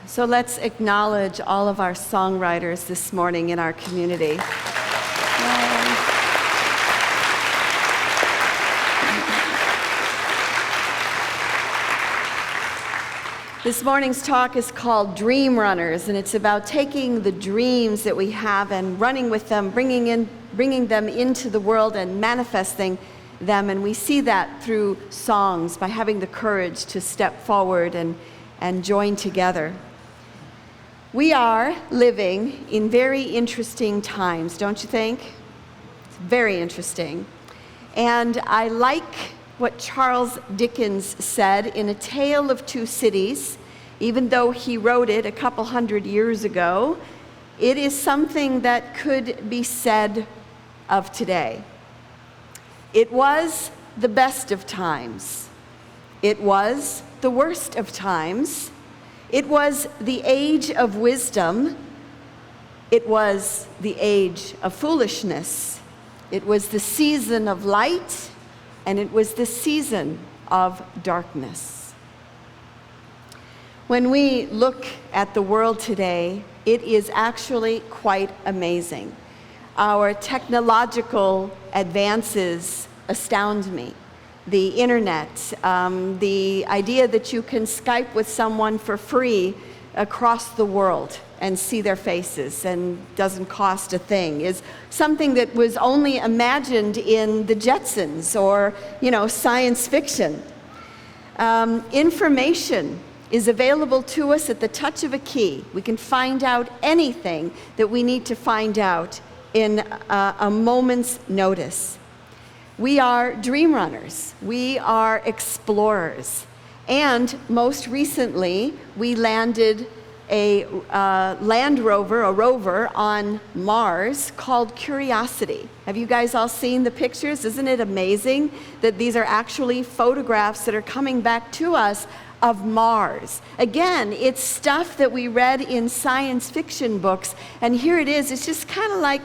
So let's acknowledge all of our songwriters this morning in our community. This morning's talk is called Dream Runners, and it's about taking the dreams that we have and running with them, bringing them into the world and manifesting them. And we see that through songs, by having the courage to step forward and join together. We are living in very interesting times, don't you think? It's very interesting. And I like what Charles Dickens said in A Tale of Two Cities. Even though he wrote it a couple hundred years ago, it is something that could be said of today. It was the best of times. It was the worst of times. It was the age of wisdom. It was the age of foolishness. It was the season of light, and it was the season of darkness. When we look at the world today, it is actually quite amazing. Our technological advances astound me. The internet, the idea that you can Skype with someone for free across the world and see their faces and doesn't cost a thing, is something that was only imagined in the Jetsons or, science fiction. Information is available to us at the touch of a key. We can find out anything that we need to find out in a moment's notice. We are dream runners. We are explorers. And most recently, we landed a land rover, a rover on Mars called Curiosity. Have you guys all seen the pictures? Isn't it amazing that these are actually photographs that are coming back to us of Mars? Again, it's stuff that we read in science fiction books, and here it is. It's just kind of like,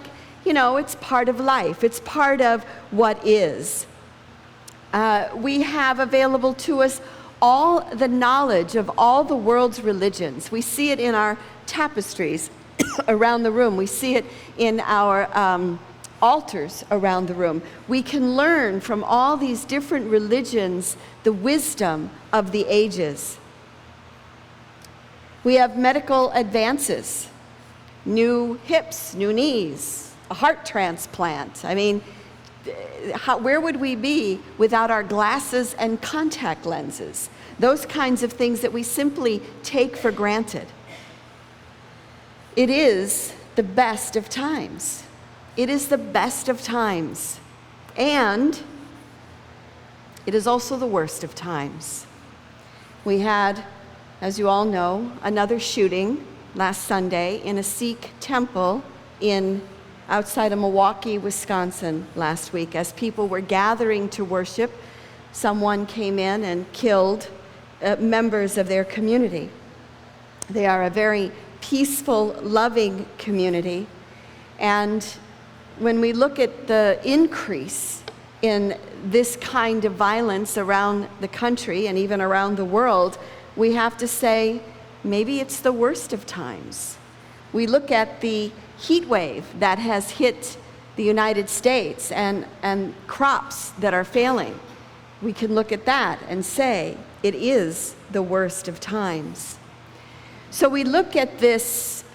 it's part of life. It's part of what is. We have available to us all the knowledge of all the world's religions. We see it in our tapestries around the room. We see it in our altars around the room. We can learn from all these different religions the wisdom of the ages. We have medical advances, new hips, new knees, a heart transplant. I mean, where would we be without our glasses and contact lenses? Those kinds of things that we simply take for granted. It is the best of times. It is the best of times. And it is also the worst of times. We had, as you all know, another shooting last Sunday in a Sikh temple outside of Milwaukee, Wisconsin last week. As people were gathering to worship, someone came in and killed members of their community. They are a very peaceful, loving community. And when we look at the increase in this kind of violence around the country and even around the world, we have to say, maybe it's the worst of times. We look at the heat wave that has hit the United States and crops that are failing. We can look at that and say it is the worst of times. So we look at this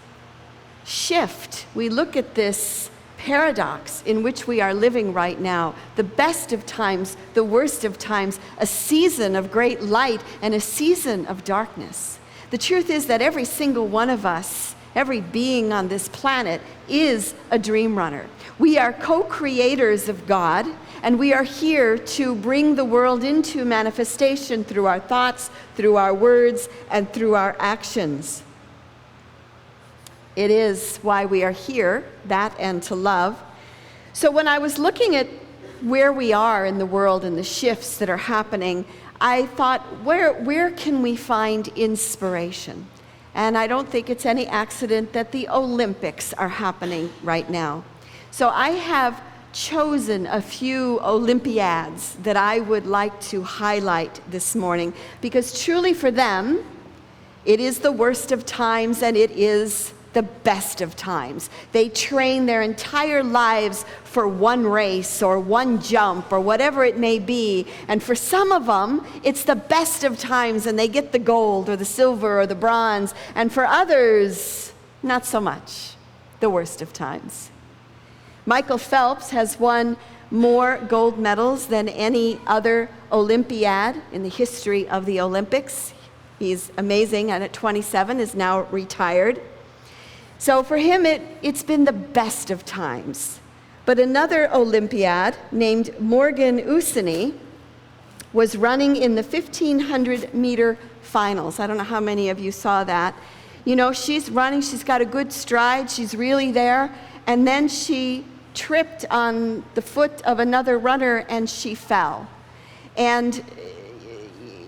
shift, we look at this paradox in which we are living right now. The best of times, the worst of times, a season of great light and a season of darkness. The truth is that every single one of us, every being on this planet, is a dream runner. We are co-creators of God, and we are here to bring the world into manifestation through our thoughts, through our words, and through our actions. It is why we are here, that and to love. So when I was looking at where we are in the world and the shifts that are happening, I thought, where can we find inspiration? And I don't think it's any accident that the Olympics are happening right now. So I have chosen a few Olympiads that I would like to highlight this morning, because truly for them, It is the worst of times, and it is the best of times. They train their entire lives for one race or one jump or whatever it may be. And for some of them, it's the best of times and they get the gold or the silver or the bronze. And for others, not so much. The worst of times. Michael Phelps has won more gold medals than any other Olympiad in the history of the Olympics. He's amazing, and at 27 is now retired. So for him, it's been the best of times. But another Olympiad named Morgan Usini was running in the 1,500-meter finals. I don't know how many of you saw that. You know, she's running, she's got a good stride, she's really there, and then she tripped on the foot of another runner and she fell. And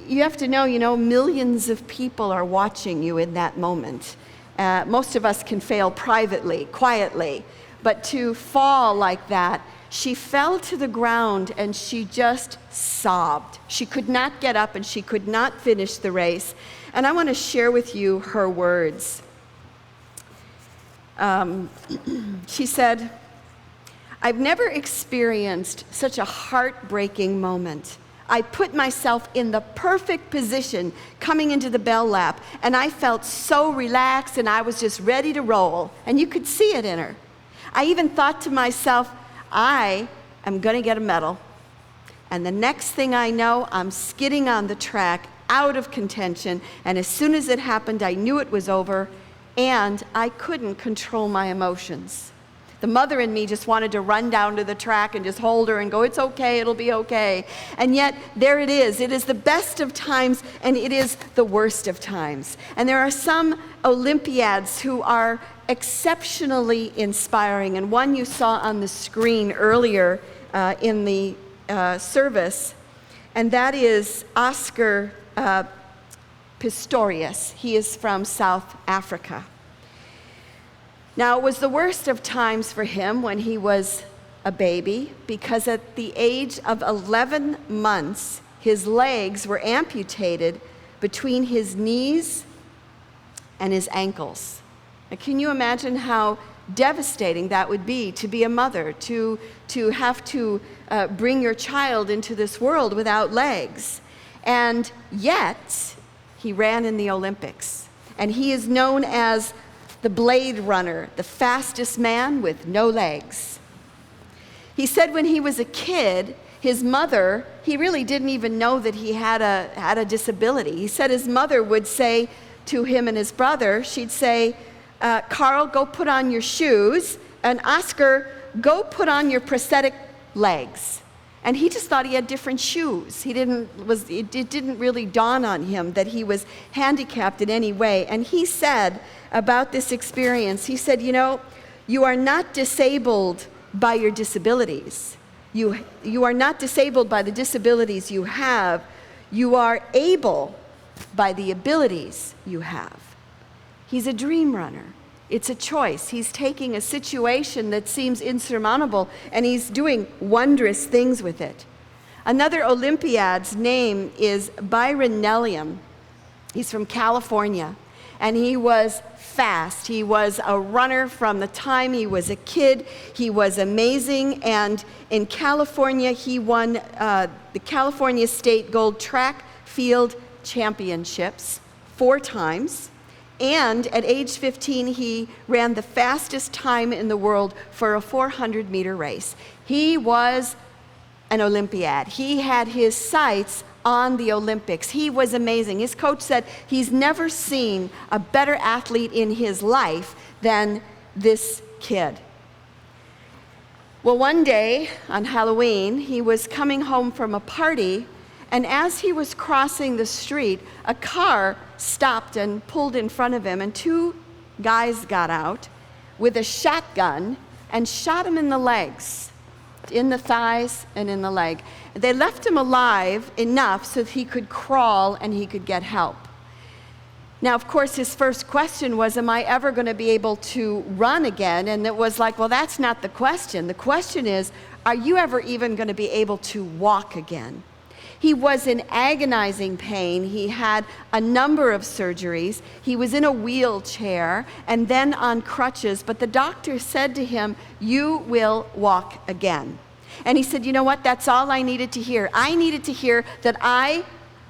you have to know, millions of people are watching you in that moment. Most of us can fail privately, quietly, but to fall like that, she fell to the ground and she just sobbed. She could not get up and she could not finish the race. And I want to share with you her words. She said, "I've never experienced such a heartbreaking moment. I put myself in the perfect position coming into the bell lap, and I felt so relaxed and I was just ready to roll." And you could see it in her. I even thought to myself, I am going to get a medal. And the next thing I know, I'm skidding on the track, out of contention, and as soon as it happened, I knew it was over, and I couldn't control my emotions. The mother in me just wanted to run down to the track and just hold her and go, "It's okay, it'll be okay." And yet, there it is. It is the best of times, and it is the worst of times. And there are some Olympiads who are exceptionally inspiring, and one you saw on the screen earlier in the service, and that is Oscar Pistorius. He is from South Africa. Now, it was the worst of times for him when he was a baby, because at the age of 11 months, his legs were amputated between his knees and his ankles. Now, can you imagine how devastating that would be a mother, to have to bring your child into this world without legs? And yet, he ran in the Olympics, and he is known as the Blade Runner, the fastest man with no legs. He said when he was a kid, his mother, he really didn't even know that he had a disability. He said his mother would say to him and his brother, she'd say, "Carl, go put on your shoes," and "Oscar, go put on your prosthetic legs." And he just thought he had different shoes. It didn't really dawn on him that he was handicapped in any way. And he said about this experience, he said, "You are not disabled by your disabilities. You are not disabled by the disabilities you have. You are able by the abilities you have." He's a dream runner. It's a choice. He's taking a situation that seems insurmountable, and he's doing wondrous things with it. Another Olympiad's name is Byron Nelliam. He's from California, and he was fast. He was a runner from the time he was a kid. He was amazing, and in California, he won the California State Gold Track Field Championships 4 times. And at age 15, he ran the fastest time in the world for a 400-meter race. He was an Olympiad. He had his sights on the Olympics. He was amazing. His coach said he's never seen a better athlete in his life than this kid. Well, one day on Halloween, he was coming home from a party, and as he was crossing the street, a car stopped and pulled in front of him, and 2 guys got out with a shotgun and shot him in the legs, in the thighs and in the leg. They left him alive enough so that he could crawl and he could get help. Now, of course, his first question was, am I ever going to be able to run again? And it was like, well, that's not the question. The question is, are you ever even going to be able to walk again? He was in agonizing pain. He had a number of surgeries. He was in a wheelchair and then on crutches, but the doctor said to him, "You will walk again." And he said, "You know what? That's all I needed to hear. I needed to hear that I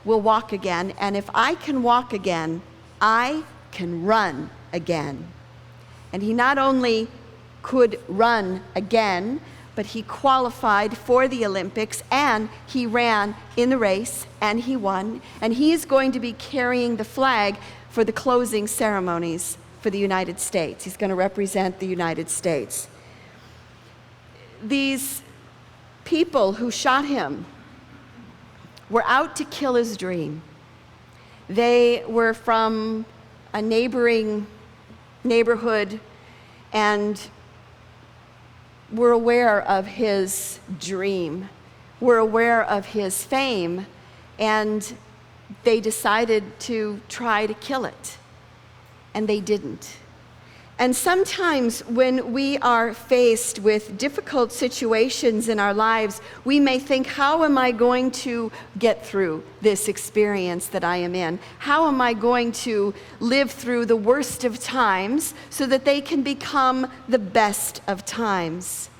will walk again, and if I can walk again, I can run again." And he not only could run again, but he qualified for the Olympics, and he ran in the race, and he won. And he is going to be carrying the flag for the closing ceremonies for the United States. He's going to represent the United States. These people who shot him were out to kill his dream. They were from a neighboring neighborhood and were aware of his dream, were aware of his fame, and they decided to try to kill it. And they didn't. And sometimes when we are faced with difficult situations in our lives, we may think, how am I going to get through this experience that I am in? How am I going to live through the worst of times so that they can become the best of times?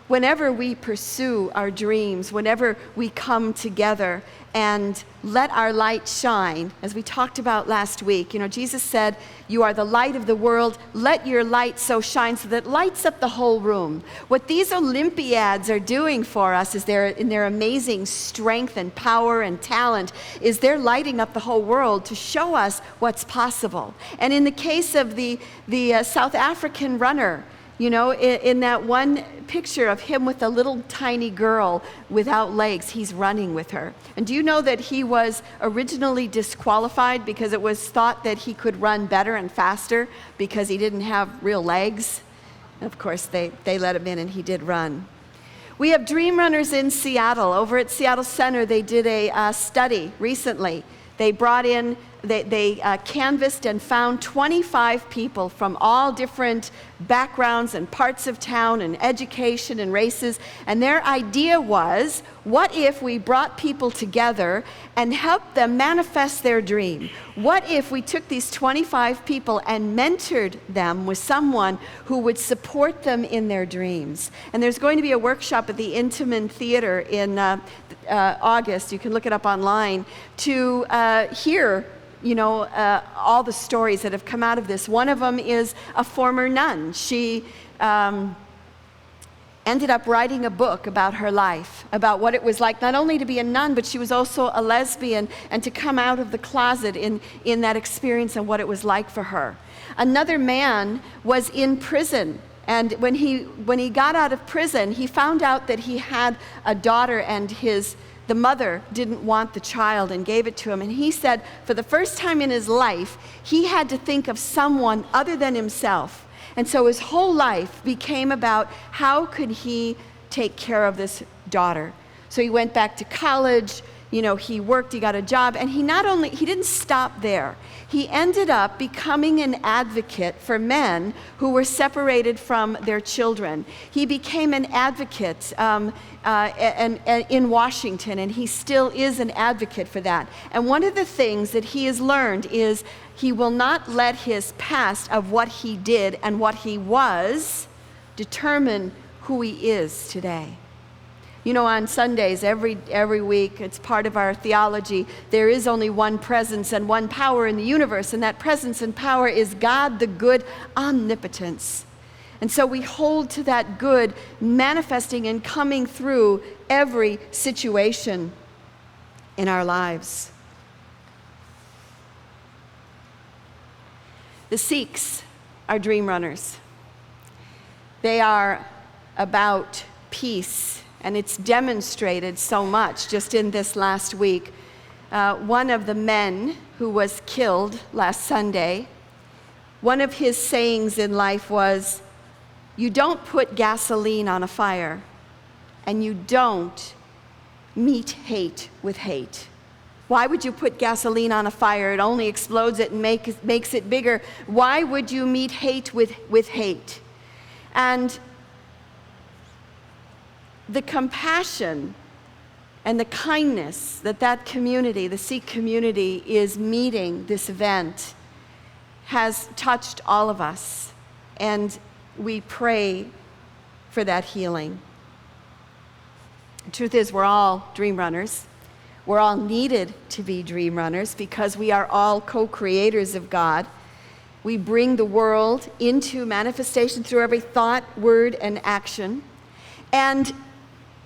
Whenever we pursue our dreams, whenever we come together and let our light shine, as we talked about last week, Jesus said, "You are the light of the world. Let your light so shine," so that it lights up the whole room. What these Olympiads are doing for us is in their amazing strength and power and talent, is they're lighting up the whole world to show us what's possible. And in the case of the South African runner, in that one picture of him with a little tiny girl without legs, he's running with her. And do you know that he was originally disqualified because it was thought that he could run better and faster because he didn't have real legs? And of course, they let him in and he did run. We have dream runners in Seattle. Over at Seattle Center, they did a study recently. They brought in, they canvassed and found 25 people from all different backgrounds and parts of town and education and races. And their idea was, what if we brought people together and helped them manifest their dream? What if we took these 25 people and mentored them with someone who would support them in their dreams? And there's going to be a workshop at the Intiman Theater in August. You can look it up online to hear all the stories that have come out of this. One of them is a former nun. She ended up writing a book about her life, about what it was like not only to be a nun, but she was also a lesbian, and to come out of the closet in that experience and what it was like for her. Another man was in prison, and when he got out of prison, he found out that he had a daughter, and the mother didn't want the child and gave it to him. And he said for the first time in his life, he had to think of someone other than himself. And so his whole life became about how could he take care of this daughter. So he went back to college, he worked, he got a job, and he didn't stop there. He ended up becoming an advocate for men who were separated from their children. He became an advocate in Washington, and he still is an advocate for that. And one of the things that he has learned is he will not let his past of what he did and what he was determine who he is today. On Sundays, every week, it's part of our theology, there is only one presence and one power in the universe, and that presence and power is God, the good omnipotence. And so we hold to that good manifesting and coming through every situation in our lives. The Sikhs are dream runners. They are about peace. And it's demonstrated so much just in this last week. One of the men who was killed last Sunday, one of his sayings in life was, "You don't put gasoline on a fire, and you don't meet hate with hate." Why would you put gasoline on a fire? It only explodes it and makes it bigger. Why would you meet hate with hate? And the compassion and the kindness that that community, the Sikh community, is meeting this event has touched all of us, and we pray for that healing. The truth is, we're all dream runners. We're all needed to be dream runners because we are all co-creators of God. We bring the world into manifestation through every thought, word, and action. And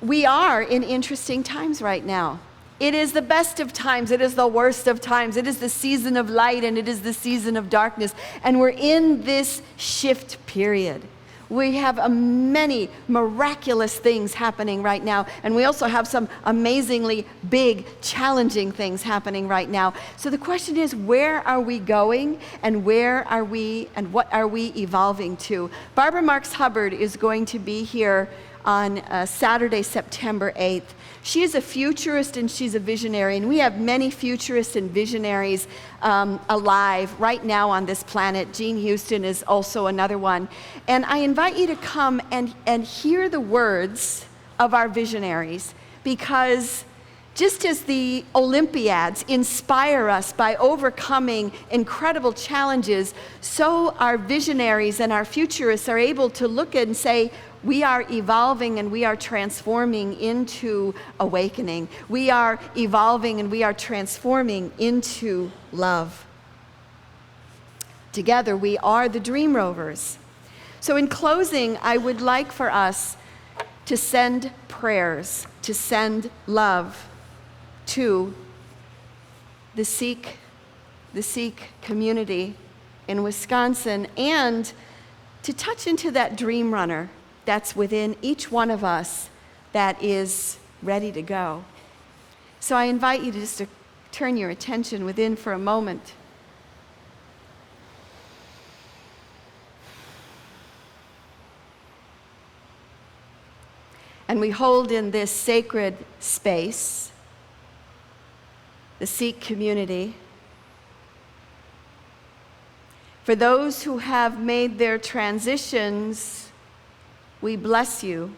we are in interesting times right now. It is the best of times. It is the worst of times. It is the season of light and it is the season of darkness. And we're in this shift period. We have many miraculous things happening right now, and we also have some amazingly big, challenging things happening right now. So the question is, where are we going, and where are we, and what are we evolving to? Barbara Marx Hubbard is going to be here on Saturday, September 8th. She is a futurist and she's a visionary, and we have many futurists and visionaries alive right now on this planet. Jean Houston is also another one. And I invite you to come and hear the words of our visionaries, because just as the Olympiads inspire us by overcoming incredible challenges, so our visionaries and our futurists are able to look and say, we are evolving and we are transforming into awakening. We are evolving and we are transforming into love. Together, we are the Dream Rovers. So in closing, I would like for us to send prayers, to send love to the Sikh community in Wisconsin, and to touch into that dream runner that's within each one of us that is ready to go. So I invite you just to turn your attention within for a moment. And we hold in this sacred space the Sikh community. For those who have made their transitions, we bless you.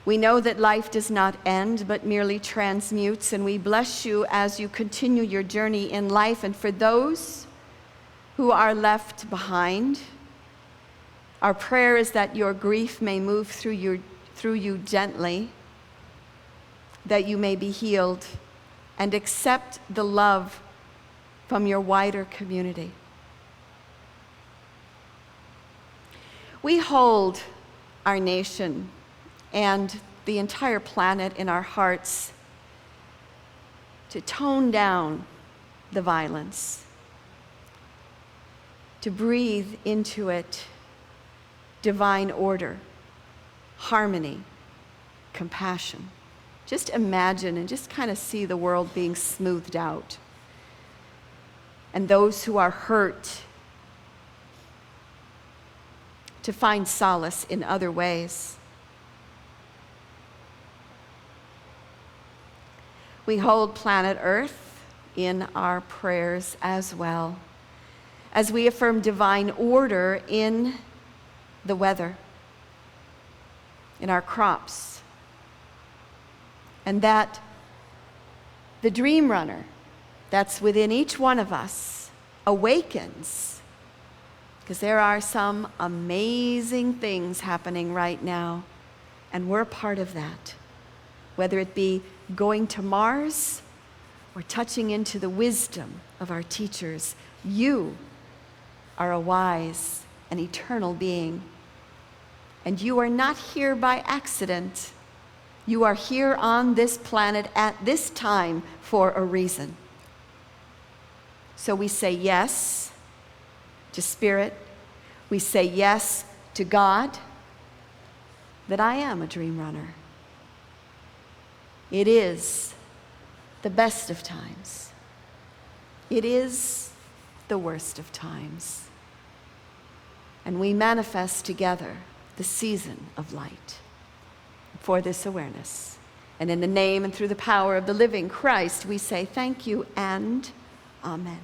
We know that life does not end, but merely transmutes, and we bless you as you continue your journey in life. And for those who are left behind, our prayer is that your grief may move through you gently, that you may be healed and accept the love from your wider community. We hold our nation and the entire planet in our hearts to tone down the violence, to breathe into it divine order, harmony, compassion. Just imagine and just kind of see the world being smoothed out. And those who are hurt to find solace in other ways. We hold planet Earth in our prayers as well, as we affirm divine order in the weather, in our crops, and that the dream runner that's within each one of us awakens, because there are some amazing things happening right now, and we're a part of that. Whether it be going to Mars or touching into the wisdom of our teachers, you are a wise and eternal being. And you are not here by accident. You are here on this planet at this time for a reason. So we say yes to Spirit. We say yes to God, that I am a dream runner. It is the best of times. It is the worst of times. And we manifest together the season of light for this awareness. And in the name and through the power of the living Christ, we say thank you and amen.